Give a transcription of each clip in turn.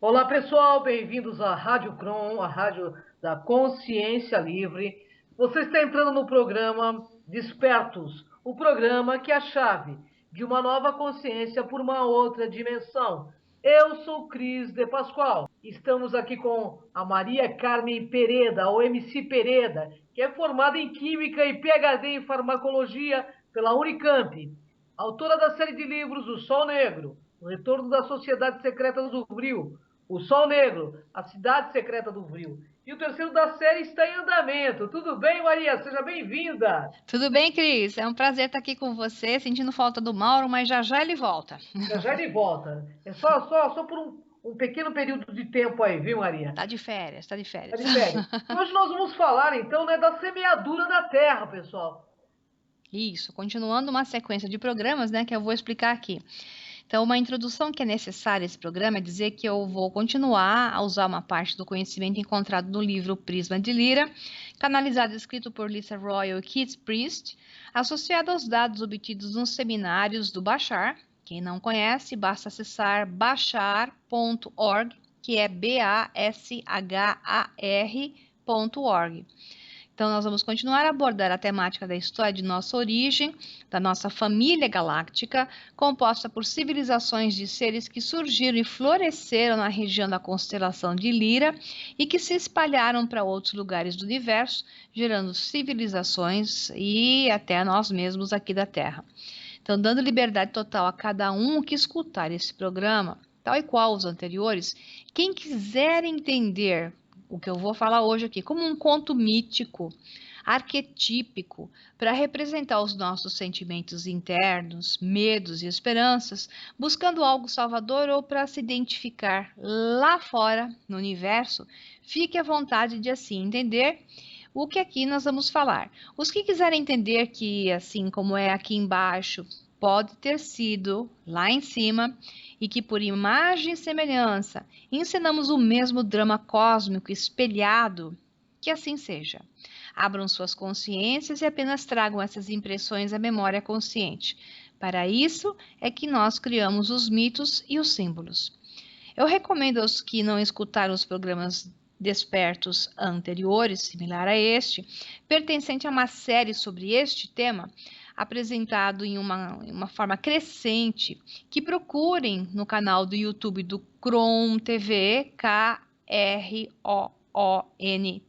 Olá pessoal, bem-vindos à Rádio Cron, a rádio da Consciência Livre. Você está entrando no programa Despertos, o programa que é a chave de uma nova consciência por uma outra dimensão. Eu sou Cris de Pascoal. Estamos aqui com a Maria Carmen Pereda, ou MC Pereda, que é formada em Química e PhD em Farmacologia pela Unicamp. Autora da série de livros O Sol Negro, O Retorno da Sociedade Secreta do Vril, O Sol Negro, A Cidade Secreta do Vril. E o terceiro da série está em andamento. Tudo bem, Maria? Seja bem-vinda. Tudo bem, Cris? É um prazer estar aqui com você, sentindo falta do Mauro, mas já já ele volta. Já já ele volta. É só por um pequeno período de tempo aí, viu, Maria? Tá de férias, tá de Tá férias. de férias. E hoje nós vamos falar, então, né, da semeadura da terra, pessoal. Isso, continuando uma sequência de programas, né, que eu vou explicar aqui. Então, uma introdução que é necessária a esse programa é dizer que eu vou continuar a usar uma parte do conhecimento encontrado no livro Prisma de Lira, canalizado e escrito por Lisa Royal e Keith Priest, associado aos dados obtidos nos seminários do Bashar. Quem não conhece, basta acessar bashar.org, que é bashar.org. Então, nós vamos continuar a abordar a temática da história de nossa origem, da nossa família galáctica, composta por civilizações de seres que surgiram e floresceram na região da constelação de Lira e que se espalharam para outros lugares do universo, gerando civilizações e até nós mesmos aqui da Terra. Então, dando liberdade total a cada um que escutar esse programa, tal e qual os anteriores, quem quiser entender o que eu vou falar hoje aqui como um conto mítico, arquetípico, para representar os nossos sentimentos internos, medos e esperanças, buscando algo salvador ou para se identificar lá fora, no universo, fique à vontade de assim entender o que aqui nós vamos falar. Os que quiserem entender que, assim como é aqui embaixo, pode ter sido lá em cima e que por imagem e semelhança ensinamos o mesmo drama cósmico espelhado, que assim seja. Abram suas consciências e apenas tragam essas impressões à memória consciente. Para isso é que nós criamos os mitos e os símbolos. Eu recomendo aos que não escutaram os programas despertos anteriores, similar a este, pertencente a uma série sobre este tema, apresentado em uma forma crescente, que procurem no canal do YouTube do Cron TV, Kroon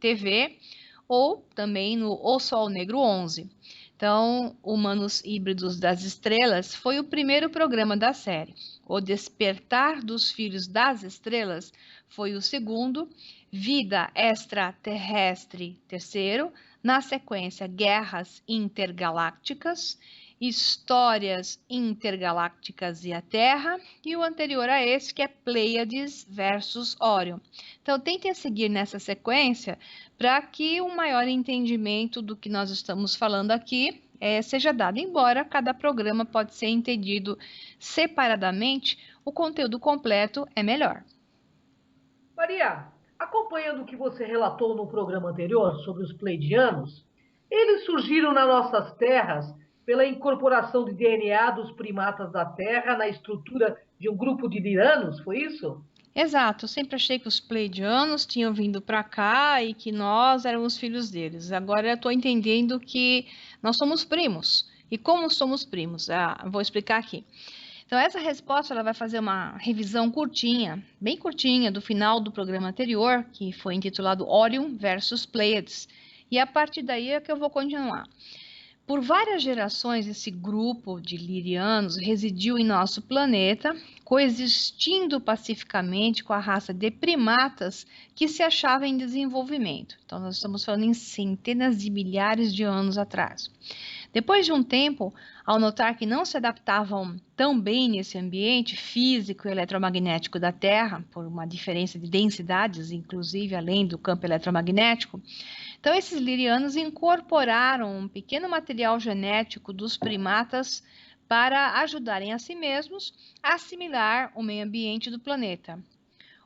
TV, ou também no O Sol Negro 11. Então, Humanos Híbridos das Estrelas foi o primeiro programa da série. O Despertar dos Filhos das Estrelas foi o segundo. Vida Extraterrestre, terceiro. Na sequência, Guerras Intergalácticas, Histórias Intergalácticas e a Terra, e o anterior a esse, que é Pleiades versus Órion. Então, tentem seguir nessa sequência para que um maior entendimento do que nós estamos falando aqui seja dado, embora cada programa pode ser entendido separadamente, o conteúdo completo é melhor. Maria, acompanhando o que você relatou no programa anterior sobre os pleidianos, eles surgiram nas nossas terras pela incorporação de DNA dos primatas da Terra na estrutura de um grupo de liranos, foi isso? Exato, eu sempre achei que os pleidianos tinham vindo para cá e que nós éramos filhos deles. Agora eu estou entendendo que nós somos primos. E como somos primos? Vou explicar aqui. Então, essa resposta ela vai fazer uma revisão curtinha, bem curtinha, do final do programa anterior, que foi intitulado Orion versus Pleiades. E a partir daí é que eu vou continuar. Por várias gerações, esse grupo de lirianos residiu em nosso planeta, coexistindo pacificamente com a raça de primatas que se achava em desenvolvimento. Então, nós estamos falando em centenas de milhares de anos atrás. Depois de um tempo, ao notar que não se adaptavam tão bem nesse ambiente físico e eletromagnético da Terra, por uma diferença de densidades, inclusive além do campo eletromagnético, então esses lirianos incorporaram um pequeno material genético dos primatas para ajudarem a si mesmos a assimilar o meio ambiente do planeta.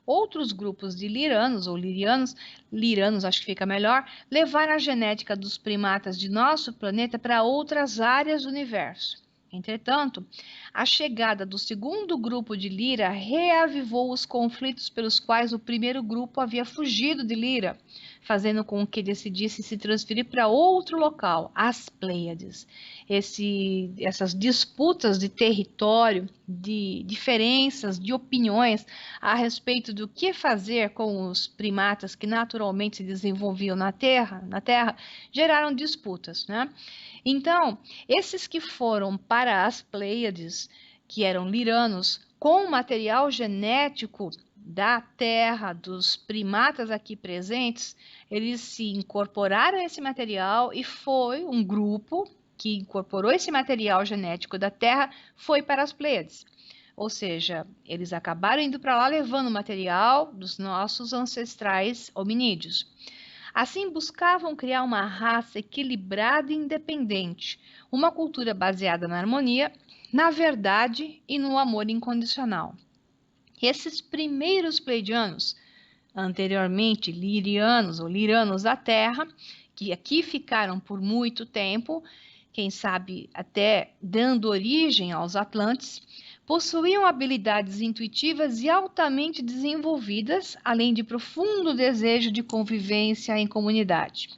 Outros grupos de liranos ou liranos acho que fica melhor, levaram a genética dos primatas de nosso planeta para outras áreas do universo. Entretanto, a chegada do segundo grupo de Lira reavivou os conflitos pelos quais o primeiro grupo havia fugido de Lira, fazendo com que decidisse se transferir para outro local, as Pleiades. Essas disputas de território, de diferenças, de opiniões a respeito do que fazer com os primatas que naturalmente se desenvolviam na Terra geraram disputas, né? Então, esses que foram para as Pleiades, que eram liranos, com material genético da Terra, dos primatas aqui presentes, eles se incorporaram a esse material e foi um grupo que incorporou esse material genético da Terra, foi para as Pleiades. Ou seja, eles acabaram indo para lá levando o material dos nossos ancestrais hominídeos. Assim, buscavam criar uma raça equilibrada e independente, uma cultura baseada na harmonia, na verdade e no amor incondicional. Esses primeiros pleidianos, anteriormente lirianos ou liranos da Terra, que aqui ficaram por muito tempo, quem sabe até dando origem aos Atlantes, possuíam habilidades intuitivas e altamente desenvolvidas, além de profundo desejo de convivência em comunidade.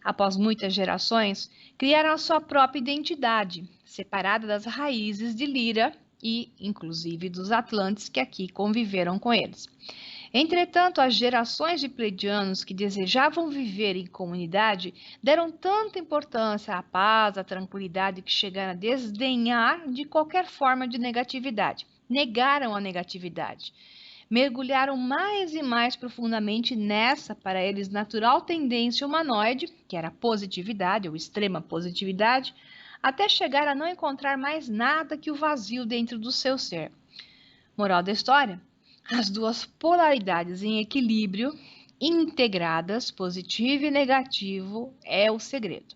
Após muitas gerações, criaram a sua própria identidade, separada das raízes de Lira e, inclusive, dos Atlantes que aqui conviveram com eles. Entretanto, as gerações de pleidianos que desejavam viver em comunidade deram tanta importância à paz, à tranquilidade, que chegaram a desdenhar de qualquer forma de negatividade. Negaram a negatividade. Mergulharam mais e mais profundamente nessa, para eles, natural tendência humanoide, que era a positividade ou extrema positividade, até chegar a não encontrar mais nada que o vazio dentro do seu ser. Moral da história? As duas polaridades em equilíbrio, integradas, positivo e negativo, é o segredo.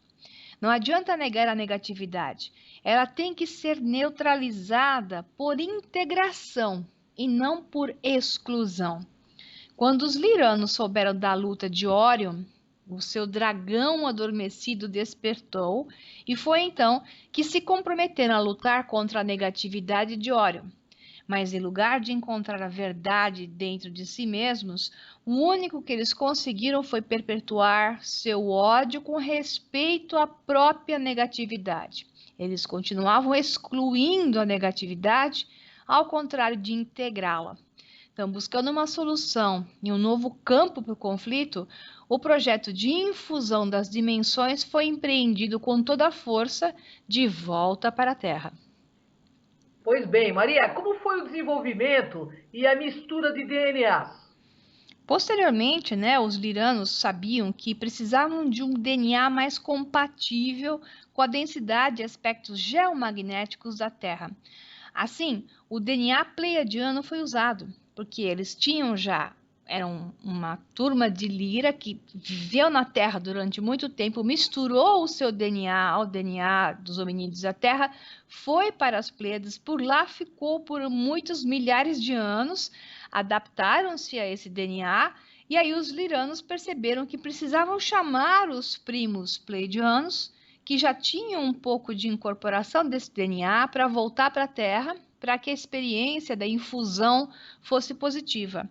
Não adianta negar a negatividade, ela tem que ser neutralizada por integração e não por exclusão. Quando os liranos souberam da luta de Órion, o seu dragão adormecido despertou e foi então que se comprometeram a lutar contra a negatividade de Órion. Mas em lugar de encontrar a verdade dentro de si mesmos, o único que eles conseguiram foi perpetuar seu ódio com respeito à própria negatividade. Eles continuavam excluindo a negatividade, ao contrário de integrá-la. Então, buscando uma solução e um novo campo para o conflito, o projeto de infusão das dimensões foi empreendido com toda a força de volta para a Terra. Pois bem, Maria, como foi o desenvolvimento e a mistura de DNAs? Posteriormente, os liranos sabiam que precisavam de um DNA mais compatível com a densidade e aspectos geomagnéticos da Terra. Assim, o DNA pleiadiano foi usado, porque eles eram uma turma de Lira que viveu na Terra durante muito tempo, misturou o seu DNA ao DNA dos hominídeos da Terra, foi para as Pleiades, por lá ficou por muitos milhares de anos, adaptaram-se a esse DNA, e aí os liranos perceberam que precisavam chamar os primos pleiadianos, que já tinham um pouco de incorporação desse DNA, para voltar para a Terra, para que a experiência da infusão fosse positiva.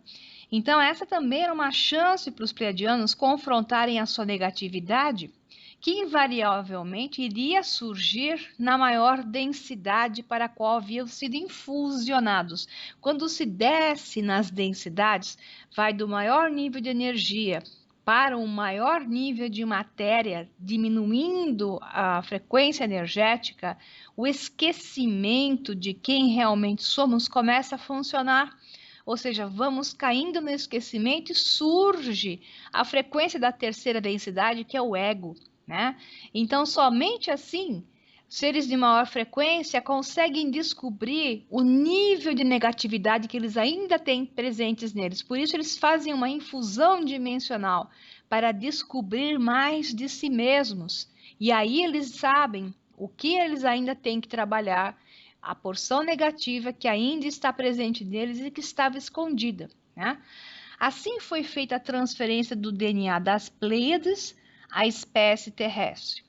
Então, essa também era uma chance para os pleiadianos confrontarem a sua negatividade, que invariavelmente iria surgir na maior densidade para a qual haviam sido infusionados. Quando se desce nas densidades, vai do maior nível de energia para um maior nível de matéria, diminuindo a frequência energética, o esquecimento de quem realmente somos começa a funcionar. Ou seja, vamos caindo no esquecimento e surge a frequência da terceira densidade, que é o ego, né? Então, somente assim, seres de maior frequência conseguem descobrir o nível de negatividade que eles ainda têm presentes neles. Por isso, eles fazem uma infusão dimensional para descobrir mais de si mesmos. E aí eles sabem o que eles ainda têm que trabalhar, a porção negativa que ainda está presente neles e que estava escondida, né? Assim foi feita a transferência do DNA das Pleiades à espécie terrestre.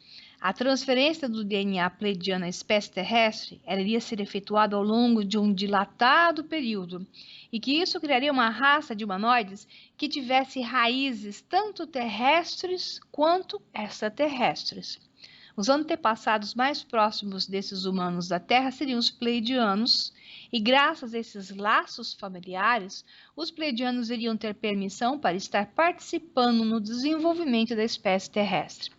A transferência do DNA pleidiano à espécie terrestre iria ser efetuada ao longo de um dilatado período, e que isso criaria uma raça de humanoides que tivesse raízes tanto terrestres quanto extraterrestres. Os antepassados mais próximos desses humanos da Terra seriam os pleidianos, e graças a esses laços familiares, os pleidianos iriam ter permissão para estar participando no desenvolvimento da espécie terrestre.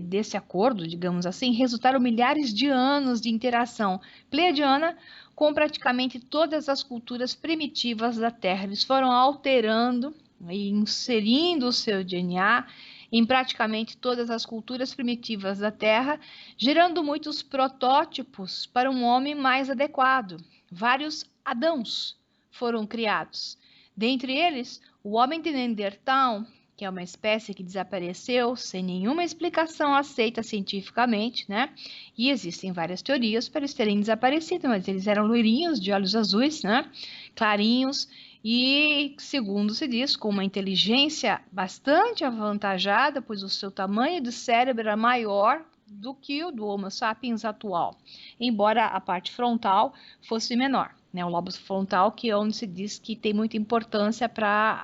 Desse acordo, digamos assim, resultaram milhares de anos de interação pleiadiana com praticamente todas as culturas primitivas da Terra. Eles foram alterando e inserindo o seu DNA em praticamente todas as culturas primitivas da Terra, gerando muitos protótipos para um homem mais adequado. Vários Adãos foram criados. Dentre eles, o homem de Neandertal, que é uma espécie que desapareceu sem nenhuma explicação aceita cientificamente, né? E existem várias teorias para eles terem desaparecido, mas eles eram loirinhos, de olhos azuis, né? Clarinhos, e, segundo se diz, com uma inteligência bastante avantajada, pois o seu tamanho de cérebro era maior do que o do Homo sapiens atual, embora a parte frontal fosse menor. O lobo frontal, que é onde se diz que tem muita importância para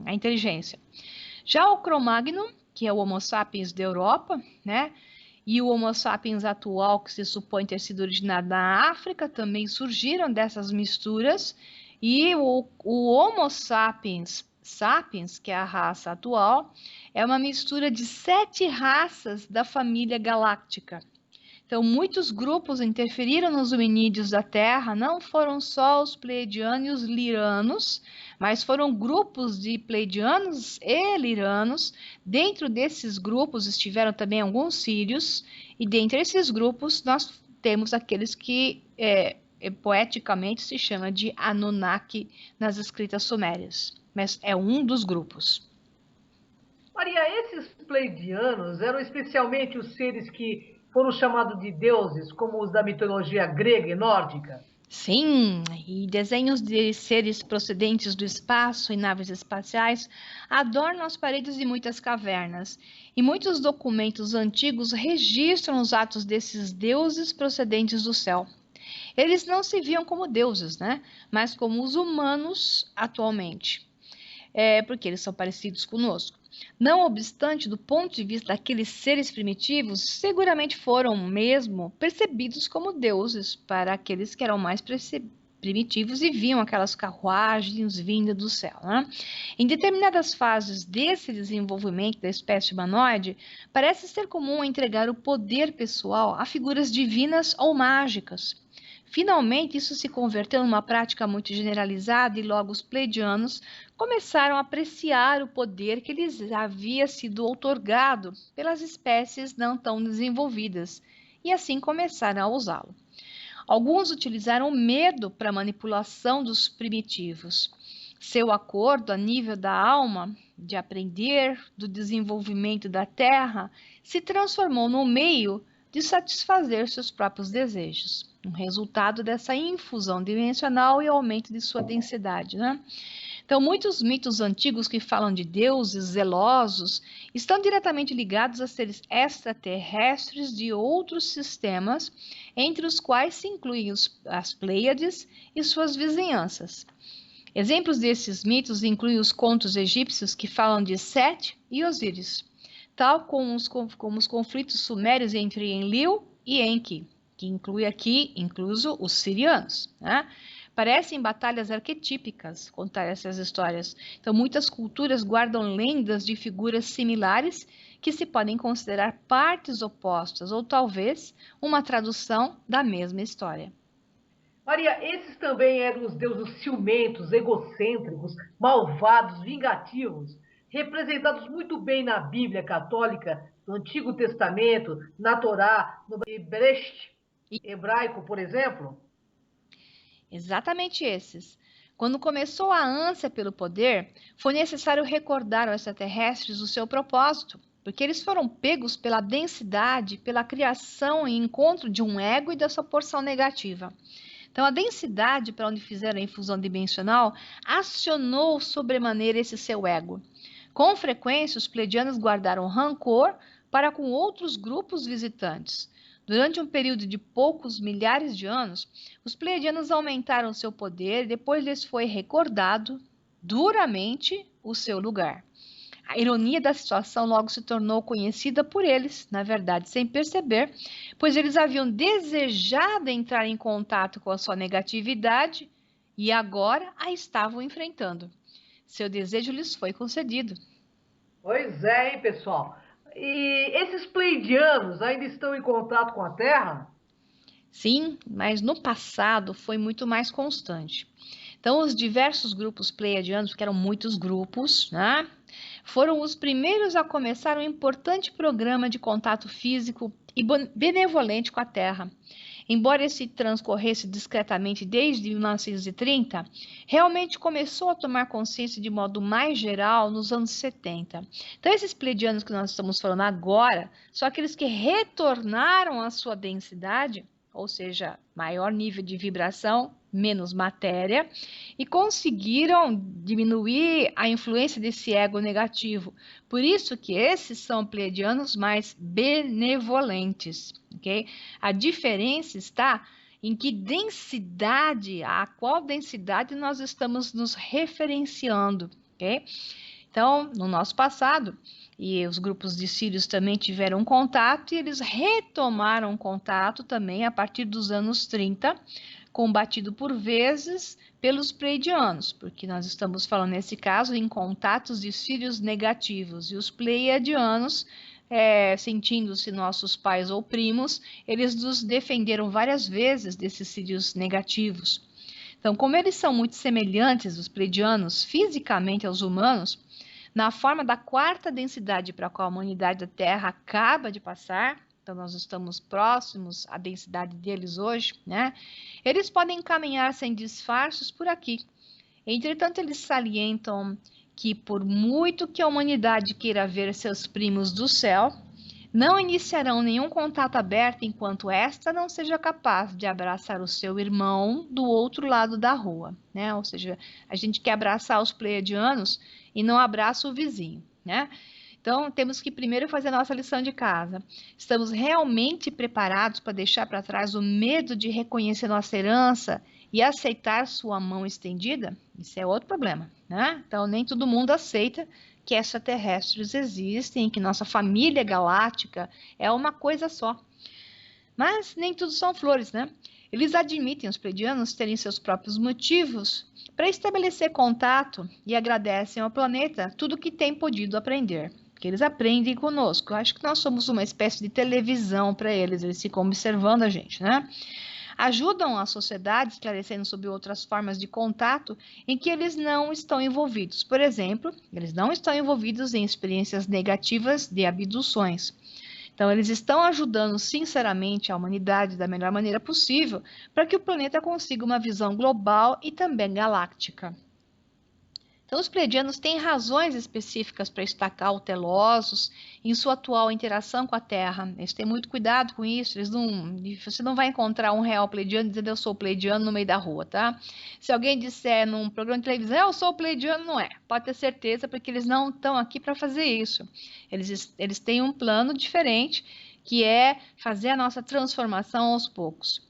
a inteligência. Já o Cro-Magnon, que é o Homo sapiens da Europa, né? E o Homo sapiens atual, que se supõe ter sido originado na África, também surgiram dessas misturas. E o Homo sapiens sapiens, que é a raça atual, é uma mistura de 7 raças da família galáctica. Então, muitos grupos interferiram nos hominídeos da Terra, não foram só os pleiadianos e os liranos, mas foram grupos de pleiadianos e liranos. Dentro desses grupos estiveram também alguns sírios, e dentre esses grupos nós temos aqueles que poeticamente se chama de Anunnaki nas escritas sumérias, mas é um dos grupos. Maria, esses pleiadianos eram especialmente os seres que foram chamados de deuses, como os da mitologia grega e nórdica? Sim, e desenhos de seres procedentes do espaço e naves espaciais adornam as paredes de muitas cavernas, e muitos documentos antigos registram os atos desses deuses procedentes do céu. Eles não se viam como deuses, né? Mas como os humanos atualmente, porque eles são parecidos conosco. Não obstante, do ponto de vista daqueles seres primitivos, seguramente foram mesmo percebidos como deuses para aqueles que eram mais primitivos e viam aquelas carruagens vindas do céu. Né? Em determinadas fases desse desenvolvimento da espécie humanoide, parece ser comum entregar o poder pessoal a figuras divinas ou mágicas. Finalmente, isso se converteu numa prática muito generalizada e logo os pleiadianos começaram a apreciar o poder que lhes havia sido outorgado pelas espécies não tão desenvolvidas e assim começaram a usá-lo. Alguns utilizaram o medo para a manipulação dos primitivos. Seu acordo a nível da alma, de aprender do desenvolvimento da Terra, se transformou no meio de satisfazer seus próprios desejos. Um resultado dessa infusão dimensional e aumento de sua densidade, né? Então, muitos mitos antigos que falam de deuses zelosos estão diretamente ligados a seres extraterrestres de outros sistemas, entre os quais se incluem as Pleiades e suas vizinhanças. Exemplos desses mitos incluem os contos egípcios que falam de Sete e Osíris, tal como os conflitos sumérios entre Enlil e Enki, que inclui aqui, incluso, os sirianos, né? Parecem batalhas arquetípicas contar essas histórias. Então, muitas culturas guardam lendas de figuras similares que se podem considerar partes opostas ou talvez uma tradução da mesma história. Maria, esses também eram os deuses ciumentos, egocêntricos, malvados, vingativos, representados muito bem na Bíblia católica, no Antigo Testamento, na Torá, no Bereshit hebraico, por exemplo? Exatamente esses. Quando começou a ânsia pelo poder, foi necessário recordar aos extraterrestres o seu propósito, porque eles foram pegos pela densidade, pela criação e encontro de um ego e da sua porção negativa. Então, a densidade para onde fizeram a infusão dimensional acionou sobremaneira esse seu ego. Com frequência, os pleiadianos guardaram rancor para com outros grupos visitantes. Durante um período de poucos milhares de anos, os pleiadianos aumentaram seu poder e depois lhes foi recordado duramente o seu lugar. A ironia da situação logo se tornou conhecida por eles, na verdade, sem perceber, pois eles haviam desejado entrar em contato com a sua negatividade e agora a estavam enfrentando. Seu desejo lhes foi concedido. Pois é, hein, pessoal? E esses pleiadianos ainda estão em contato com a Terra? Sim, mas no passado foi muito mais constante. Então, os diversos grupos pleiadianos, que eram muitos grupos, né, foram os primeiros a começar um importante programa de contato físico e benevolente com a Terra. Embora esse transcorresse discretamente desde 1930, realmente começou a tomar consciência de modo mais geral nos anos 70. Então, esses pleiadianos que nós estamos falando agora são aqueles que retornaram à sua densidade, ou seja, maior nível de vibração, menos matéria, e conseguiram diminuir a influência desse ego negativo. Por isso que esses são pleiadianos mais benevolentes, ok? A diferença está em que densidade, a qual densidade nós estamos nos referenciando, ok? Então, no nosso passado, e os grupos de sírios também tiveram contato, e eles retomaram contato também a partir dos anos 30, combatido por vezes pelos pleiadianos, porque nós estamos falando nesse caso em contatos de sírios negativos, e os pleiadianos, sentindo-se nossos pais ou primos, eles nos defenderam várias vezes desses sírios negativos. Então, como eles são muito semelhantes, os pleiadianos, fisicamente aos humanos, na forma da quarta densidade para a qual a humanidade da Terra acaba de passar, então nós estamos próximos à densidade deles hoje, né? Eles podem caminhar sem disfarços por aqui. Entretanto, eles salientam que por muito que a humanidade queira ver seus primos do céu, não iniciarão nenhum contato aberto enquanto esta não seja capaz de abraçar o seu irmão do outro lado da rua, né? Ou seja, a gente quer abraçar os pleiadianos e não abraça o vizinho, né? Então, temos que primeiro fazer a nossa lição de casa. Estamos realmente preparados para deixar para trás o medo de reconhecer nossa herança e aceitar sua mão estendida? Isso é outro problema, né? Então, nem todo mundo aceita que extraterrestres existem, que nossa família galáctica é uma coisa só. Mas nem tudo são flores, né? Eles admitem, os pleiadianos, terem seus próprios motivos para estabelecer contato e agradecem ao planeta tudo o que tem podido aprender. Que eles aprendem conosco. Eu acho que nós somos uma espécie de televisão para eles, eles ficam observando a gente, né? Ajudam a sociedade esclarecendo sobre outras formas de contato em que eles não estão envolvidos. Por exemplo, eles não estão envolvidos em experiências negativas de abduções. Então, eles estão ajudando sinceramente a humanidade da melhor maneira possível para que o planeta consiga uma visão global e também galáctica. Então, os pleiadianos têm razões específicas para estar cautelosos em sua atual interação com a Terra. Eles têm muito cuidado com isso. Você não vai encontrar um real pleiadiano dizendo eu sou pleiadiano no meio da rua, tá? Se alguém disser num programa de televisão eu sou pleiadiano, não é. Pode ter certeza, porque eles não estão aqui para fazer isso. Eles têm um plano diferente, que é fazer a nossa transformação aos poucos.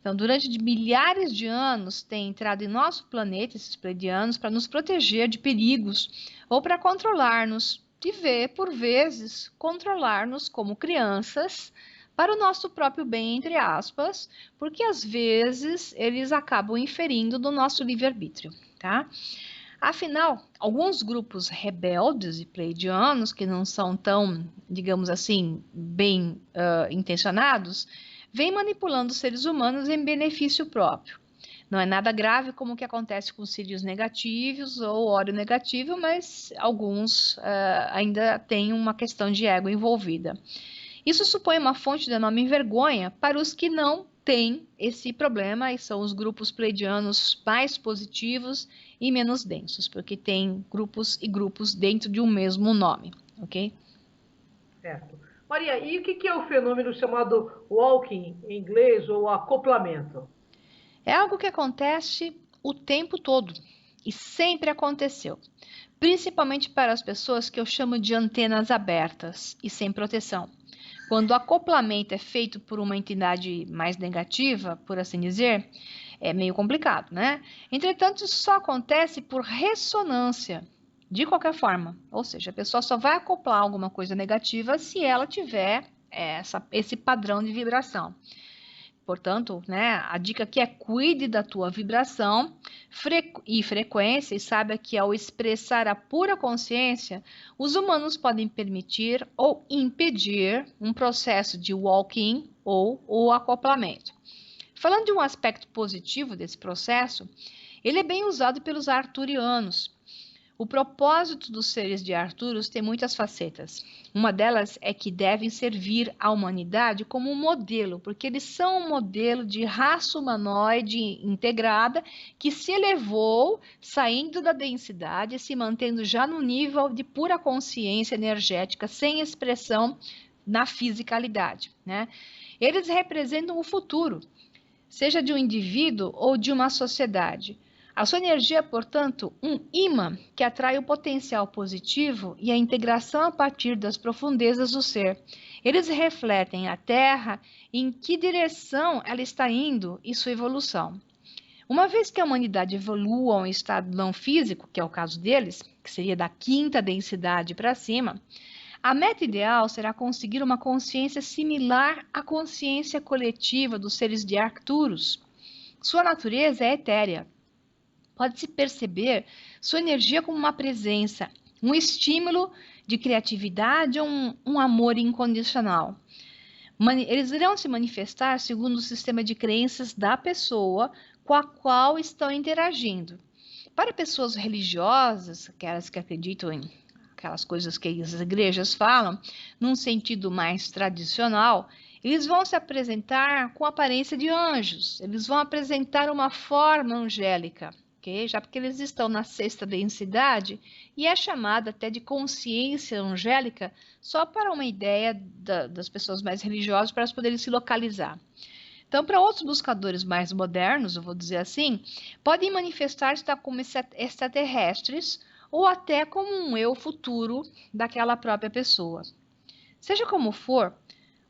Então, durante milhares de anos, tem entrado em nosso planeta, esses pleiadianos, para nos proteger de perigos ou para controlar-nos e, por vezes, controlar-nos como crianças para o nosso próprio bem, entre aspas, porque às vezes eles acabam inferindo do nosso livre-arbítrio, tá? Afinal, alguns grupos rebeldes e pleiadianos, que não são tão, digamos assim, bem intencionados, vem manipulando os seres humanos em benefício próprio. Não é nada grave como o que acontece com sírios negativos ou óleo negativo, mas alguns ainda têm uma questão de ego envolvida. Isso supõe uma fonte de enorme vergonha para os que não têm esse problema, e são os grupos pleiadianos mais positivos e menos densos, porque tem grupos e grupos dentro de um mesmo nome, ok? Certo. Maria, e o que é o fenômeno chamado walking em inglês ou acoplamento? É algo que acontece o tempo todo. e sempre aconteceu, principalmente para as pessoas que eu chamo de antenas abertas e sem proteção. Quando o acoplamento é feito por uma entidade mais negativa, por assim dizer, é meio complicado, né? Entretanto, isso só acontece por ressonância, de qualquer forma. Ou seja, a pessoa só vai acoplar alguma coisa negativa se ela tiver esse padrão de vibração. Portanto, né, a dica aqui é cuide da tua vibração e frequência, e saiba que ao expressar a pura consciência, os humanos podem permitir ou impedir um processo de walk-in ou o acoplamento. Falando de um aspecto positivo desse processo, ele é bem usado pelos arturianos. O propósito dos seres de Arcturus tem muitas facetas. Uma delas é que devem servir à humanidade como um modelo, porque eles são um modelo de raça humanoide integrada que se elevou, saindo da densidade e se mantendo já no nível de pura consciência energética, sem expressão na fisicalidade, né? Eles representam o futuro, seja de um indivíduo ou de uma sociedade. A sua energia é, portanto, um imã que atrai o potencial positivo e a integração a partir das profundezas do ser. Eles refletem a Terra em que direção ela está indo e sua evolução. Uma vez que a humanidade evolua a um estado não físico, que é o caso deles, que seria da quinta densidade para cima, a meta ideal será conseguir uma consciência similar à consciência coletiva dos seres de Arcturus. Sua natureza é etérea. Pode-se perceber sua energia como uma presença, um estímulo de criatividade ou um amor incondicional. Eles irão se manifestar segundo o sistema de crenças da pessoa com a qual estão interagindo. Para pessoas religiosas, aquelas que acreditam em aquelas coisas que as igrejas falam, num sentido mais tradicional, eles vão se apresentar com a aparência de anjos, eles vão apresentar uma forma angélica. Okay? Já porque eles estão na sexta densidade e é chamada até de consciência angélica, só para uma ideia das pessoas mais religiosas, para elas poderem se localizar. Então, para outros buscadores mais modernos, eu vou dizer assim, podem manifestar-se como extraterrestres ou até como um eu futuro daquela própria pessoa. Seja como for,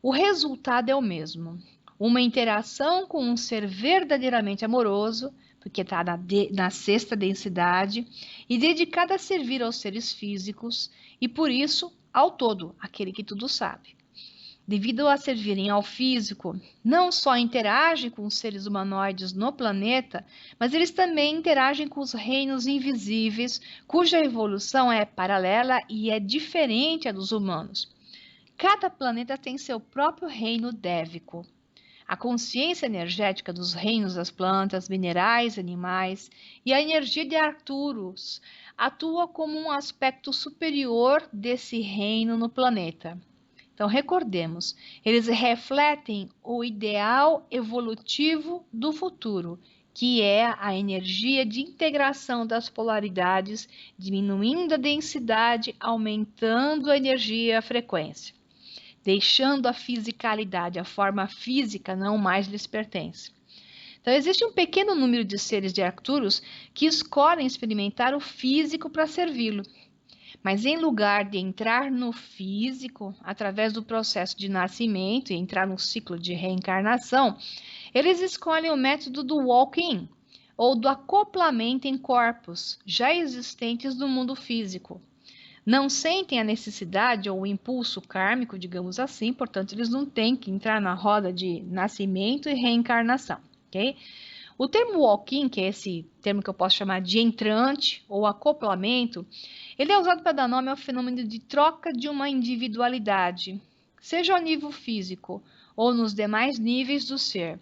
o resultado é o mesmo. Uma interação com um ser verdadeiramente amoroso, porque está na sexta densidade, e dedicada a servir aos seres físicos, e por isso, ao todo, aquele que tudo sabe. Devido a servirem ao físico, não só interagem com os seres humanoides no planeta, mas eles também interagem com os reinos invisíveis, cuja evolução é paralela e é diferente à dos humanos. Cada planeta tem seu próprio reino dévico. A consciência energética dos reinos das plantas, minerais, animais e a energia de Arcturus atua como um aspecto superior desse reino no planeta. Então, recordemos, eles refletem o ideal evolutivo do futuro, que é a energia de integração das polaridades, diminuindo a densidade, aumentando a energia e a frequência, deixando a fisicalidade, a forma física não mais lhes pertence. Então, existe um pequeno número de seres de Arcturus que escolhem experimentar o físico para servi-lo. Mas em lugar de entrar no físico, através do processo de nascimento e entrar no ciclo de reencarnação, eles escolhem o método do walk-in, ou do acoplamento em corpos já existentes no mundo físico. Não sentem a necessidade ou o impulso kármico, digamos assim, portanto, eles não têm que entrar na roda de nascimento e reencarnação, ok? O termo walk-in, que é esse termo que eu posso chamar de entrante ou acoplamento, ele é usado para dar nome ao fenômeno de troca de uma individualidade, seja ao nível físico ou nos demais níveis do ser.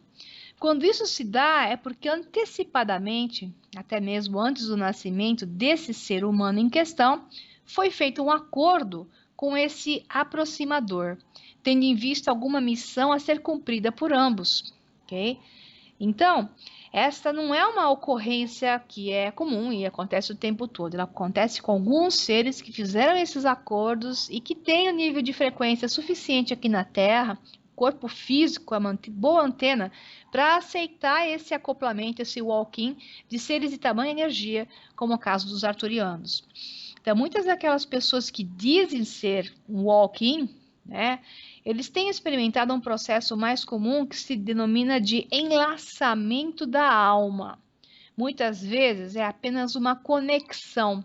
Quando isso se dá, é porque antecipadamente, até mesmo antes do nascimento desse ser humano em questão, foi feito um acordo com esse aproximador, tendo em vista alguma missão a ser cumprida por ambos, ok? Então, esta não é uma ocorrência que é comum e acontece o tempo todo. Ela acontece com alguns seres que fizeram esses acordos e que têm um nível de frequência suficiente aqui na Terra, corpo físico é uma boa antena para aceitar esse acoplamento, esse walk-in de seres de tamanha energia, como o caso dos arturianos. Então, muitas daquelas pessoas que dizem ser um walk-in, né, eles têm experimentado um processo mais comum que se denomina de enlaçamento da alma. Muitas vezes é apenas uma conexão.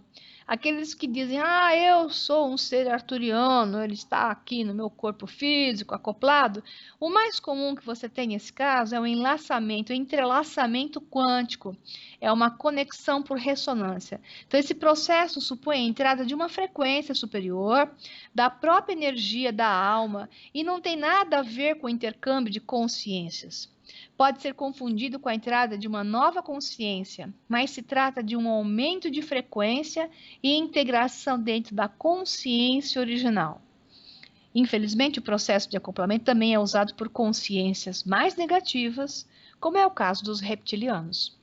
Aqueles que dizem, eu sou um ser arturiano, ele está aqui no meu corpo físico, acoplado. O mais comum que você tem nesse caso é um enlaçamento, um entrelaçamento quântico. É uma conexão por ressonância. Então, esse processo supõe a entrada de uma frequência superior, da própria energia da alma, e não tem nada a ver com o intercâmbio de consciências. Pode ser confundido com a entrada de uma nova consciência, mas se trata de um aumento de frequência e integração dentro da consciência original. Infelizmente, o processo de acoplamento também é usado por consciências mais negativas, como é o caso dos reptilianos.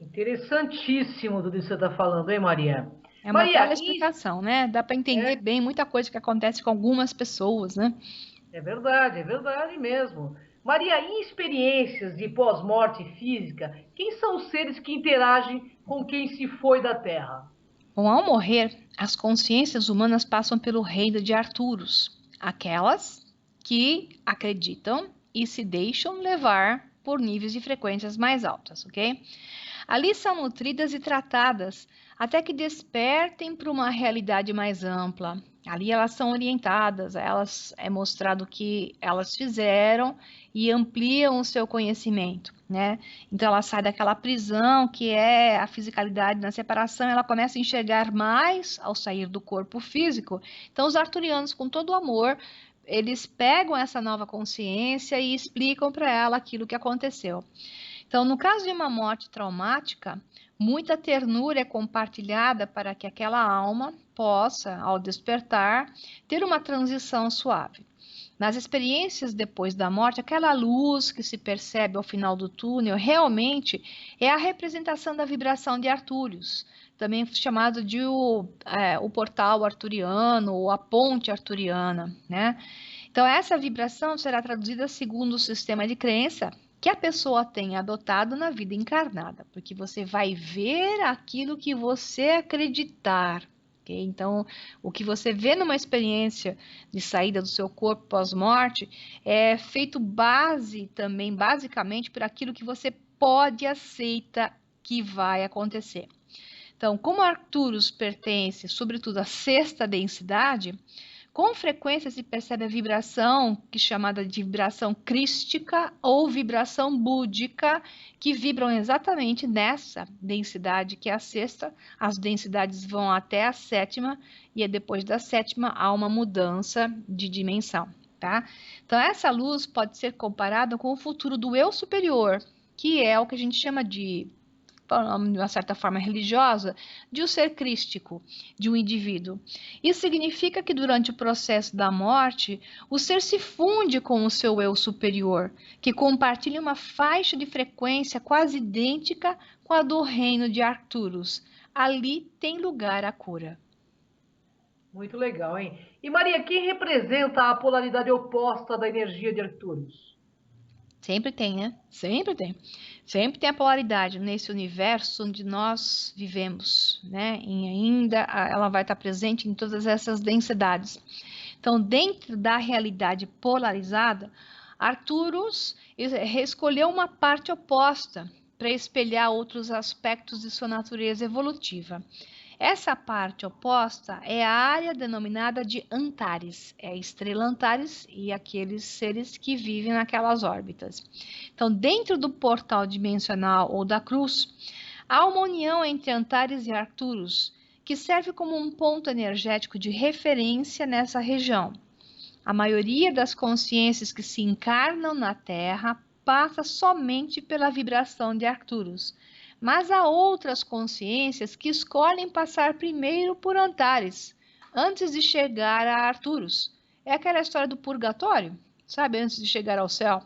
Interessantíssimo tudo isso que você está falando, hein, Maria? É uma Maria, bela explicação, né? Dá para entender bem muita coisa que acontece com algumas pessoas, né? é verdade mesmo. Maria, em experiências de pós-morte física, quem são os seres que interagem com quem se foi da Terra? Bom, ao morrer, as consciências humanas passam pelo reino de Arturos, aquelas que acreditam e se deixam levar por níveis de frequências mais altas, ok? Ali são nutridas e tratadas até que despertem para uma realidade mais ampla. Ali elas são orientadas, elas é mostrado o que elas fizeram e ampliam o seu conhecimento, né? Então ela sai daquela prisão que é a fisicalidade na separação, ela começa a enxergar mais ao sair do corpo físico. Então os arturianos, com todo o amor, eles pegam essa nova consciência e explicam para ela aquilo que aconteceu. Então, no caso de uma morte traumática, muita ternura é compartilhada para que aquela alma possa, ao despertar, ter uma transição suave. Nas experiências depois da morte, aquela luz que se percebe ao final do túnel realmente é a representação da vibração de Artúrios, também chamado de o portal arturiano ou a ponte arturiana, né? Então, essa vibração será traduzida segundo o sistema de crença que a pessoa tem adotado na vida encarnada, porque você vai ver aquilo que você acreditar. Okay? Então, o que você vê numa experiência de saída do seu corpo pós-morte é feito basicamente por aquilo que você pode aceitar que vai acontecer. Então, como Arcturus pertence, sobretudo, à sexta densidade, com frequência se percebe a vibração, que é chamada de vibração crística ou vibração búdica, que vibram exatamente nessa densidade que é a sexta. As densidades vão até a sétima e depois da sétima há uma mudança de dimensão, tá? Então essa luz pode ser comparada com o futuro do eu superior, que é o que a gente chama de uma certa forma religiosa, de um ser crístico, de um indivíduo. Isso significa que durante o processo da morte, o ser se funde com o seu eu superior, que compartilha uma faixa de frequência quase idêntica com a do reino de Arcturus. Ali tem lugar a cura. Muito legal, hein? E Maria, quem representa a polaridade oposta da energia de Arcturus? Sempre tem, né? Sempre tem. Sempre tem a polaridade nesse universo onde nós vivemos, né? E ainda ela vai estar presente em todas essas densidades. Então, dentro da realidade polarizada, Arcturus escolheu uma parte oposta para espelhar outros aspectos de sua natureza evolutiva. Essa parte oposta é a área denominada de Antares, é a estrela Antares e aqueles seres que vivem naquelas órbitas. Então, dentro do portal dimensional ou da cruz, há uma união entre Antares e Arcturus, que serve como um ponto energético de referência nessa região. A maioria das consciências que se encarnam na Terra passa somente pela vibração de Arcturus. Mas há outras consciências que escolhem passar primeiro por Antares, antes de chegar a Arcturus. É aquela história do purgatório, sabe? Antes de chegar ao céu.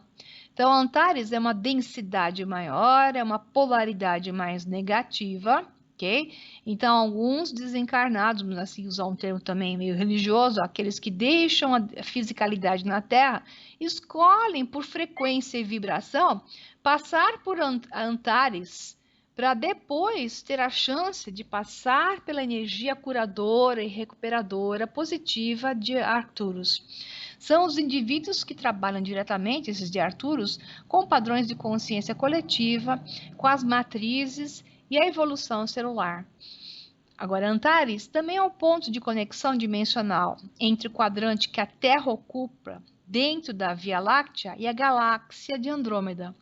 Então, Antares é uma densidade maior, é uma polaridade mais negativa, ok? Então, alguns desencarnados, assim, usar um termo também meio religioso, aqueles que deixam a fisicalidade na Terra, escolhem por frequência e vibração passar por Antares, para depois ter a chance de passar pela energia curadora e recuperadora positiva de Arcturus. São os indivíduos que trabalham diretamente, esses de Arcturus, com padrões de consciência coletiva, com as matrizes e a evolução celular. Agora, Antares também é um ponto de conexão dimensional entre o quadrante que a Terra ocupa dentro da Via Láctea e a galáxia de Andrômeda.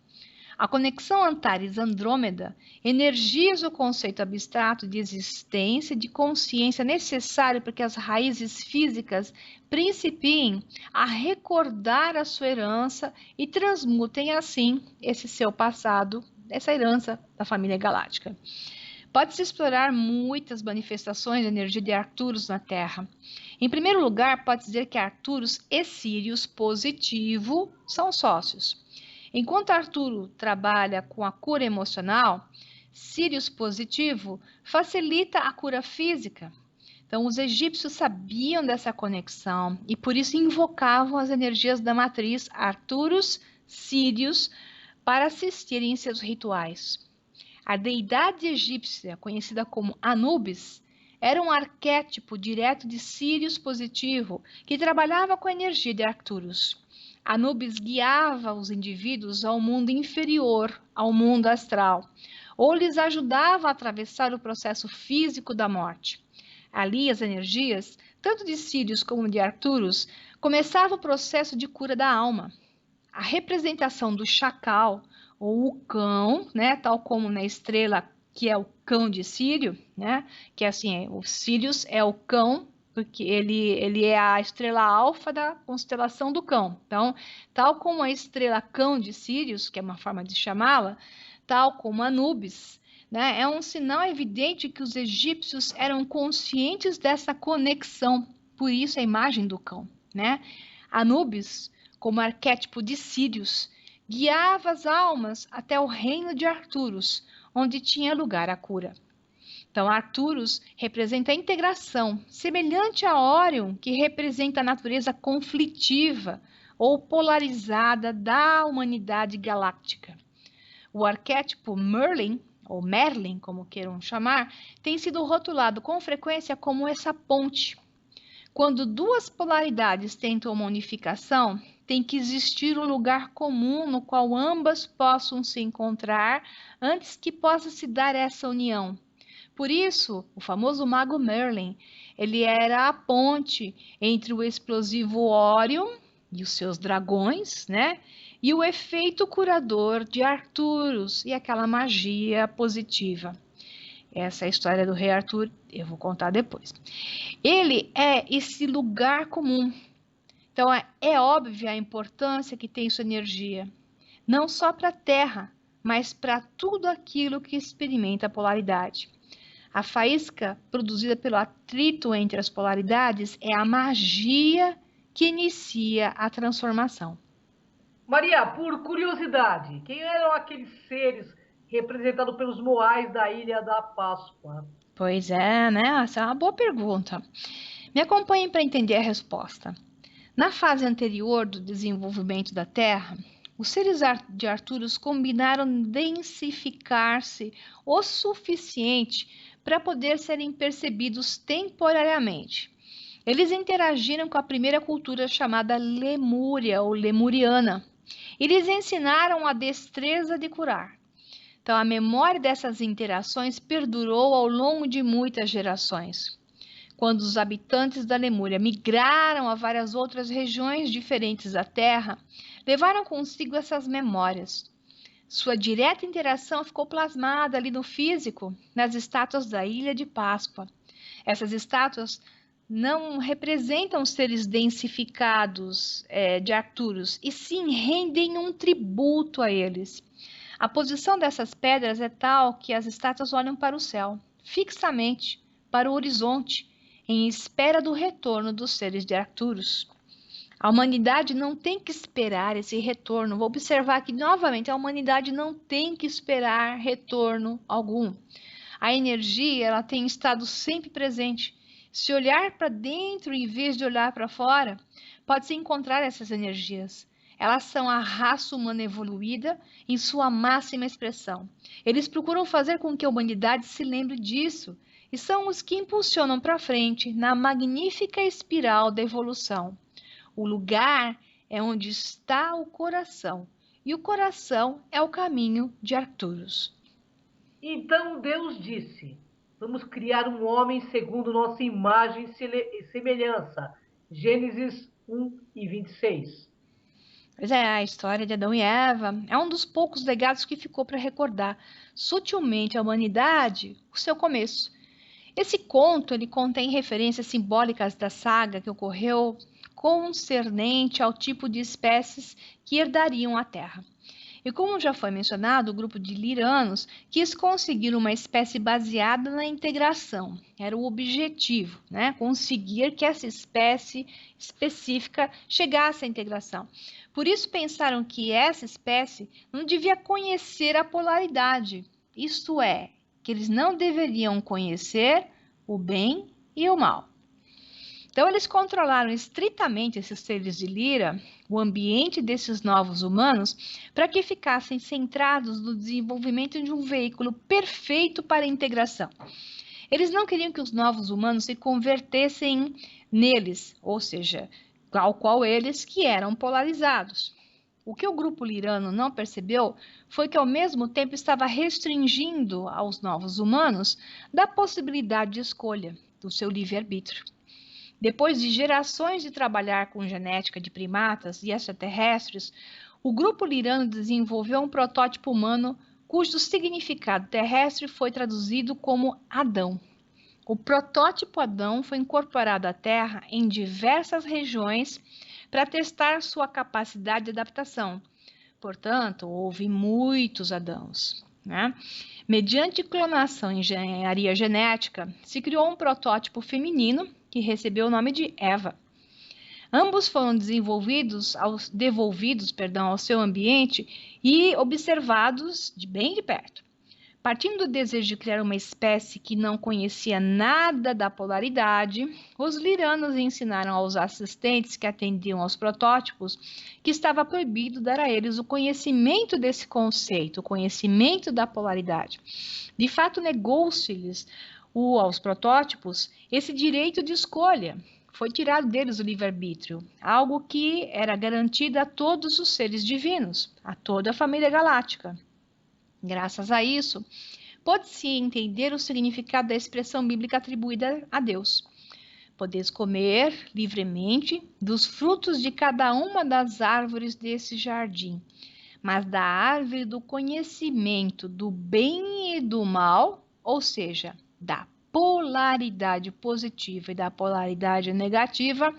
A conexão Antares-Andrômeda energiza o conceito abstrato de existência e de consciência necessário para que as raízes físicas principiem a recordar a sua herança e transmutem assim esse seu passado, essa herança da família galáctica. Pode-se explorar muitas manifestações de energia de Arcturus na Terra. Em primeiro lugar, pode dizer que Arcturus e Sirius positivo são sócios. Enquanto Arturo trabalha com a cura emocional, Sirius positivo facilita a cura física. Então, os egípcios sabiam dessa conexão e por isso invocavam as energias da matriz Arcturus, Sirius, para assistirem em seus rituais. A deidade egípcia, conhecida como Anubis, era um arquétipo direto de Sirius positivo que trabalhava com a energia de Arcturus. Anubis guiava os indivíduos ao mundo inferior, ao mundo astral, ou lhes ajudava a atravessar o processo físico da morte. Ali, as energias, tanto de Sirius como de Arcturus, começava o processo de cura da alma. A representação do chacal, ou o cão, né, tal como na estrela que é o cão de Sírio, né, que é assim, o Sirius é o cão, porque ele é a estrela alfa da constelação do cão. Então, tal como a estrela cão de Sirius, que é uma forma de chamá-la, tal como Anubis, né, é um sinal evidente que os egípcios eram conscientes dessa conexão, por isso a imagem do cão, né? Anubis, como arquétipo de Sirius, guiava as almas até o reino de Arcturus, onde tinha lugar a cura. Então, Arcturus representa a integração, semelhante a Órion, que representa a natureza conflitiva ou polarizada da humanidade galáctica. O arquétipo Merlin, ou Merlin, como queiram chamar, tem sido rotulado com frequência como essa ponte. Quando duas polaridades tentam uma unificação, tem que existir um lugar comum no qual ambas possam se encontrar antes que possa se dar essa união. Por isso, o famoso mago Merlin, ele era a ponte entre o explosivo Órion e os seus dragões, né? E o efeito curador de Arcturus e aquela magia positiva. Essa é a história do rei Arthur, eu vou contar depois. Ele é esse lugar comum. Então, é óbvia a importância que tem sua energia, não só para a Terra, mas para tudo aquilo que experimenta a polaridade. A faísca produzida pelo atrito entre as polaridades é a magia que inicia a transformação. Maria, por curiosidade, quem eram aqueles seres representados pelos moais da Ilha da Páscoa? Pois é, né? Essa é uma boa pergunta. Me acompanhem para entender a resposta. Na fase anterior do desenvolvimento da Terra, os seres de Arcturus combinaram densificar-se o suficiente para poder serem percebidos temporariamente. Eles interagiram com a primeira cultura chamada Lemúria ou Lemuriana. E lhes ensinaram a destreza de curar. Então, a memória dessas interações perdurou ao longo de muitas gerações. Quando os habitantes da Lemúria migraram a várias outras regiões diferentes da Terra, levaram consigo essas memórias. Sua direta interação ficou plasmada ali no físico, nas estátuas da Ilha de Páscoa. Essas estátuas não representam seres densificados de Arcturus, e sim rendem um tributo a eles. A posição dessas pedras é tal que as estátuas olham para o céu, fixamente, para o horizonte, em espera do retorno dos seres de Arcturus. A humanidade não tem que esperar esse retorno. Vou observar que, novamente, a humanidade não tem que esperar retorno algum. A energia, ela tem estado sempre presente. Se olhar para dentro em vez de olhar para fora, pode-se encontrar essas energias. Elas são a raça humana evoluída em sua máxima expressão. Eles procuram fazer com que a humanidade se lembre disso e são os que impulsionam para frente na magnífica espiral da evolução. O lugar é onde está o coração, e o coração é o caminho de Arcturus. Então Deus disse: vamos criar um homem segundo nossa imagem e semelhança. Gênesis 1:26. Pois é, a história de Adão e Eva é um dos poucos legados que ficou para recordar sutilmente à humanidade o seu começo. Esse conto ele contém referências simbólicas da saga que ocorreu concernente ao tipo de espécies que herdariam a Terra. E como já foi mencionado, o grupo de liranos quis conseguir uma espécie baseada na integração. Era o objetivo, né? Conseguir que essa espécie específica chegasse à integração. Por isso pensaram que essa espécie não devia conhecer a polaridade. Isto é, que eles não deveriam conhecer o bem e o mal. Então, eles controlaram estritamente esses seres de Lira, o ambiente desses novos humanos, para que ficassem centrados no desenvolvimento de um veículo perfeito para a integração. Eles não queriam que os novos humanos se convertessem neles, ou seja, tal qual eles que eram polarizados. O que o grupo lirano não percebeu foi que, ao mesmo tempo, estava restringindo aos novos humanos da possibilidade de escolha do seu livre-arbítrio. Depois de gerações de trabalhar com genética de primatas e extraterrestres, o grupo lirano desenvolveu um protótipo humano cujo significado terrestre foi traduzido como Adão. O protótipo Adão foi incorporado à Terra em diversas regiões para testar sua capacidade de adaptação. Portanto, houve muitos Adãos, né? Mediante clonação e engenharia genética, se criou um protótipo feminino que recebeu o nome de Eva. Ambos foram devolvidos ao seu ambiente e observados bem de perto. Partindo do desejo de criar uma espécie que não conhecia nada da polaridade, os liranos ensinaram aos assistentes que atendiam aos protótipos que estava proibido dar a eles o conhecimento desse conceito, o conhecimento da polaridade. De fato, negou-se-lhes aos protótipos esse direito de escolha. Foi tirado deles o livre-arbítrio, algo que era garantido a todos os seres divinos, a toda a família galáctica. Graças a isso, pode-se entender o significado da expressão bíblica atribuída a Deus. Podeis comer livremente dos frutos de cada uma das árvores desse jardim, mas da árvore do conhecimento do bem e do mal, ou seja, da polaridade positiva e da polaridade negativa,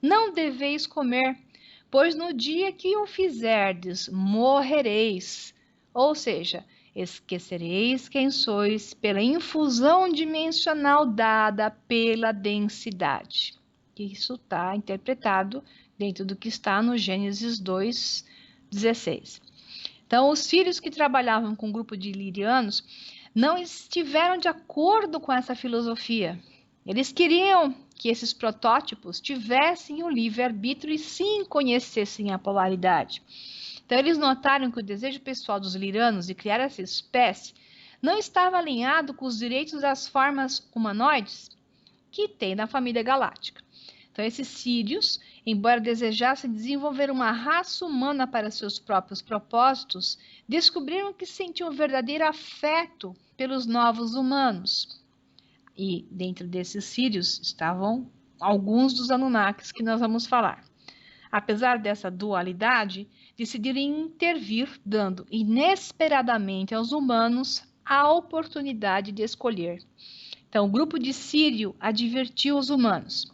não deveis comer, pois no dia que o fizerdes, morrereis. Ou seja, esquecereis quem sois pela infusão dimensional dada pela densidade. Isso está interpretado dentro do que está no Gênesis 2:16. Então, os filhos que trabalhavam com o grupo de lirianos não estiveram de acordo com essa filosofia. Eles queriam que esses protótipos tivessem o livre-arbítrio e sim conhecessem a polaridade. Então, eles notaram que o desejo pessoal dos liranos de criar essa espécie não estava alinhado com os direitos das formas humanoides que tem na família galáctica. Então, esses sírios, embora desejassem desenvolver uma raça humana para seus próprios propósitos, descobriram que sentiam verdadeiro afeto pelos novos humanos. E dentro desses sírios estavam alguns dos Anunnakis que nós vamos falar. Apesar dessa dualidade, decidiram intervir, dando inesperadamente aos humanos a oportunidade de escolher. Então, o grupo de Sírio advertiu os humanos.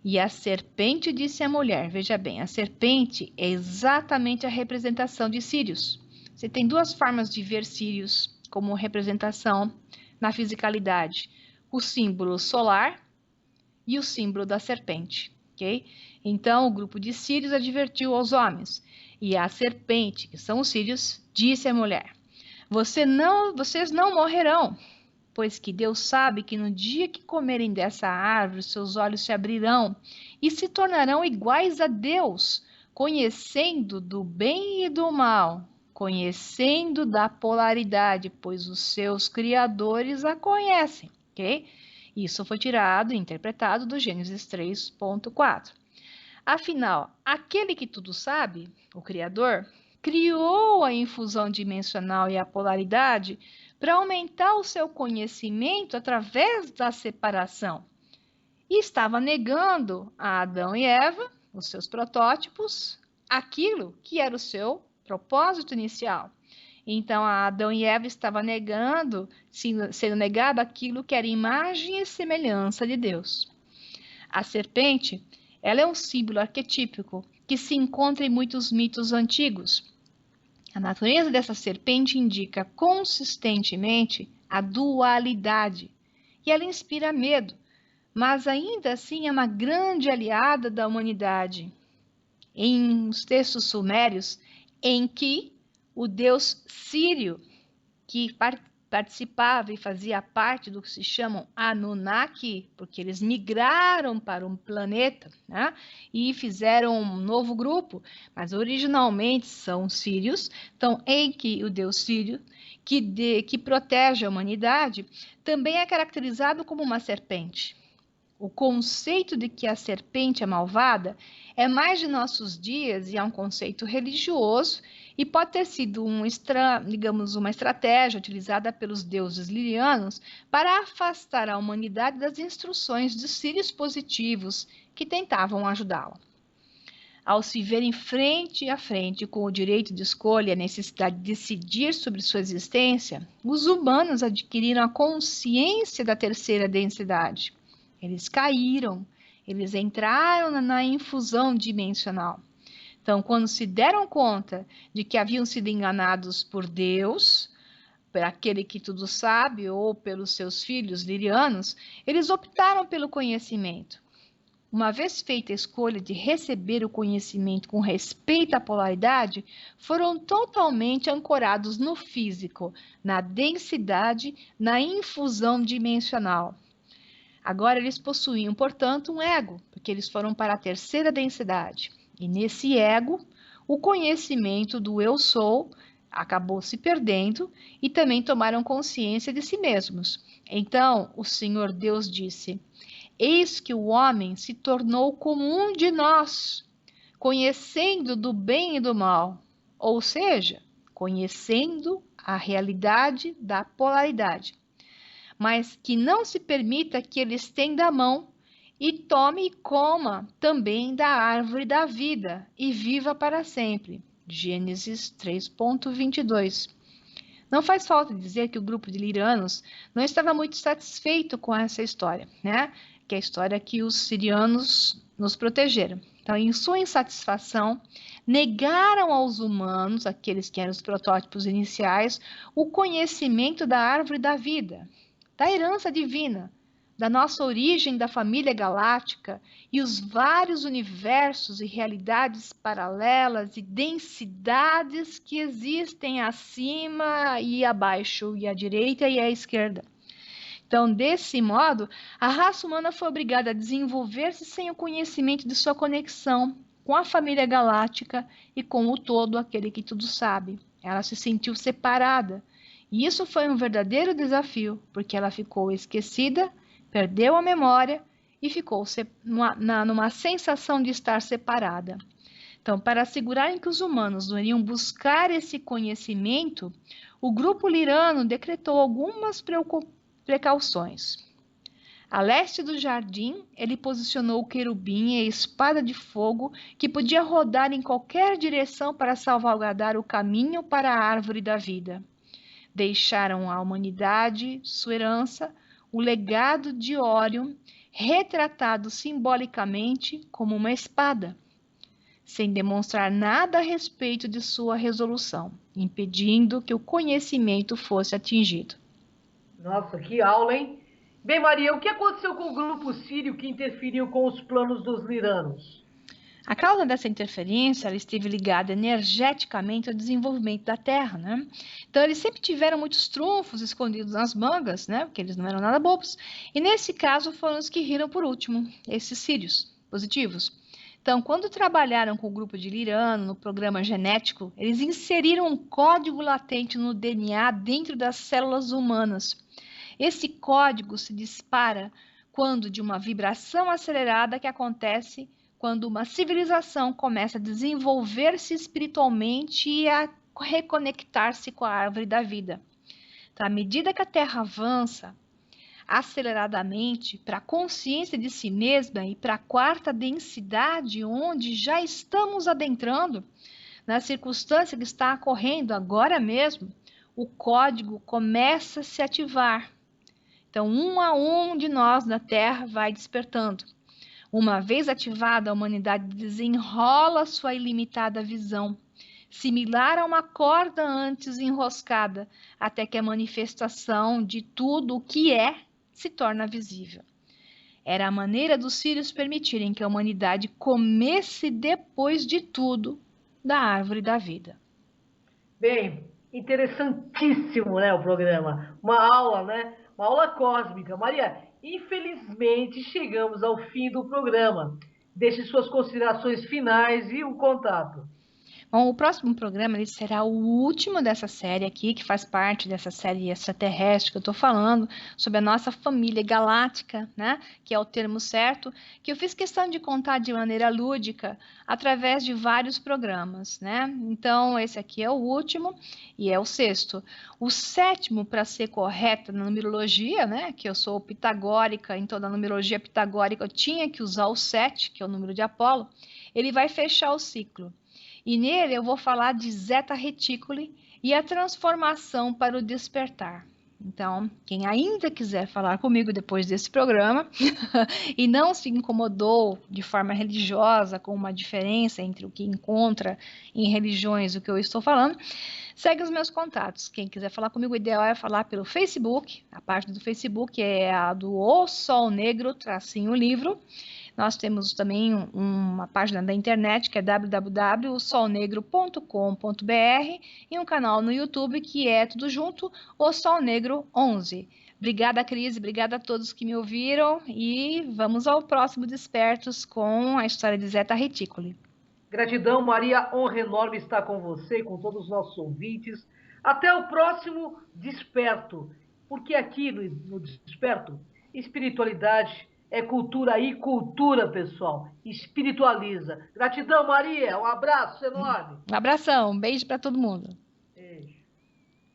E a serpente disse à mulher, veja bem, a serpente é exatamente a representação de Sírios. Você tem duas formas de ver Sírios como representação na fisicalidade. O símbolo solar e o símbolo da serpente, ok? Então, o grupo de Sírios advertiu aos homens, e a serpente, que são os Sírios, disse à mulher, vocês não morrerão, pois que Deus sabe que no dia que comerem dessa árvore, seus olhos se abrirão e se tornarão iguais a Deus, conhecendo do bem e do mal, conhecendo da polaridade, pois os seus criadores a conhecem, ok? Isso foi tirado e interpretado do Gênesis 3.4. Afinal, aquele que tudo sabe, o Criador, criou a infusão dimensional e a polaridade para aumentar o seu conhecimento através da separação. E estava negando a Adão e Eva, os seus protótipos, aquilo que era o seu propósito inicial. Então, a Adão e Eva estavam negando, sendo negado aquilo que era imagem e semelhança de Deus. A serpente, ela é um símbolo arquetípico que se encontra em muitos mitos antigos. A natureza dessa serpente indica consistentemente a dualidade e ela inspira medo, mas ainda assim é uma grande aliada da humanidade. Em os textos sumérios, em que o deus Sírio, que participava e fazia parte do que se chamam Anunnaki, porque eles migraram para um planeta, né, e fizeram um novo grupo, mas originalmente são sírios. Então, em que o deus Sírio, que protege a humanidade, também é caracterizado como uma serpente. O conceito de que a serpente é malvada é mais de nossos dias e é um conceito religioso e pode ter sido uma estratégia utilizada pelos deuses lirianos para afastar a humanidade das instruções de sírios positivos que tentavam ajudá-la. Ao se verem frente a frente com o direito de escolha e a necessidade de decidir sobre sua existência, os humanos adquiriram a consciência da terceira densidade. Eles caíram, eles entraram na infusão dimensional. Então, quando se deram conta de que haviam sido enganados por Deus, por aquele que tudo sabe, ou pelos seus filhos lirianos, eles optaram pelo conhecimento. Uma vez feita a escolha de receber o conhecimento com respeito à polaridade, foram totalmente ancorados no físico, na densidade, na infusão dimensional. Agora eles possuíam, portanto, um ego, porque eles foram para a terceira densidade. E nesse ego, o conhecimento do eu sou acabou se perdendo e também tomaram consciência de si mesmos. Então, o Senhor Deus disse: eis que o homem se tornou como um de nós, conhecendo do bem e do mal, ou seja, conhecendo a realidade da polaridade. Mas que não se permita que ele estenda a mão e tome e coma também da árvore da vida e viva para sempre. Gênesis 3.22. Não faz falta dizer que o grupo de lirianos não estava muito satisfeito com essa história, né? Que é a história que os sirianos nos protegeram. Então, em sua insatisfação, negaram aos humanos, aqueles que eram os protótipos iniciais, o conhecimento da árvore da vida, da herança divina, da nossa origem da família galáctica e os vários universos e realidades paralelas e densidades que existem acima e abaixo, e à direita e à esquerda. Então, desse modo, a raça humana foi obrigada a desenvolver-se sem o conhecimento de sua conexão com a família galáctica e com o todo, aquele que tudo sabe. Ela se sentiu separada. E isso foi um verdadeiro desafio, porque ela ficou esquecida, perdeu a memória e ficou numa sensação de estar separada. Então, para assegurarem que os humanos não iriam buscar esse conhecimento, o grupo lirano decretou algumas precauções. A leste do jardim, ele posicionou o querubim e a espada de fogo que podia rodar em qualquer direção para salvaguardar o caminho para a árvore da vida. Deixaram à humanidade sua herança, o legado de Órion, retratado simbolicamente como uma espada, sem demonstrar nada a respeito de sua resolução, impedindo que o conhecimento fosse atingido. Nossa, que aula, hein? Bem, Maria, o que aconteceu com o grupo sírio que interferiu com os planos dos liranos? A causa dessa interferência, ela esteve ligada energeticamente ao desenvolvimento da Terra, né? Então, eles sempre tiveram muitos trunfos escondidos nas mangas, né? Porque eles não eram nada bobos. E nesse caso, foram os que riram por último, esses sírios positivos. Então, quando trabalharam com o grupo de Lirano no programa genético, eles inseriram um código latente no DNA dentro das células humanas. Esse código se dispara quando de uma vibração acelerada que acontece quando uma civilização começa a desenvolver-se espiritualmente e a reconectar-se com a árvore da vida. Então, à medida que a Terra avança aceleradamente para a consciência de si mesma e para a quarta densidade, onde já estamos adentrando, na circunstância que está ocorrendo agora mesmo, o código começa a se ativar. Então, um a um de nós na Terra vai despertando. Uma vez ativada, a humanidade desenrola sua ilimitada visão, similar a uma corda antes enroscada, até que a manifestação de tudo o que é se torna visível. Era a maneira dos sírios permitirem que a humanidade comesse depois de tudo da árvore da vida. Bem, interessantíssimo, né, o programa. Uma aula, né? Uma aula cósmica. Maria, infelizmente chegamos ao fim do programa. Deixe suas considerações finais e o contato. Bom, o próximo programa ele será o último dessa série aqui, que faz parte dessa série extraterrestre que eu estou falando, sobre a nossa família galáctica, né? Que é o termo certo, que eu fiz questão de contar de maneira lúdica através de vários programas, né? Então, esse aqui é o último e é o sexto. O sétimo, para ser correta na numerologia, né? Que eu sou pitagórica, então na numerologia pitagórica eu tinha que usar o 7, que é o número de Apolo, ele vai fechar o ciclo. E nele eu vou falar de Zeta Reticuli e a transformação para o despertar. Então, quem ainda quiser falar comigo depois desse programa e não se incomodou de forma religiosa com uma diferença entre o que encontra em religiões e o que eu estou falando, segue os meus contatos. Quem quiser falar comigo, o ideal é falar pelo Facebook. A página do Facebook é a do O Sol Negro, tracinho livro. Nós temos também uma página da internet que é www.solnegro.com.br e um canal no YouTube que é tudo junto, O Sol Negro 11. Obrigada, Cris, obrigada a todos que me ouviram e vamos ao próximo Despertos com a história de Zeta Reticuli. Gratidão, Maria, honra enorme estar com você e com todos os nossos ouvintes. Até o próximo Desperto, porque aqui no Desperto, espiritualidade é cultura e cultura, pessoal. Espiritualiza. Gratidão, Maria. Um abraço enorme. Um abração, um beijo para todo mundo.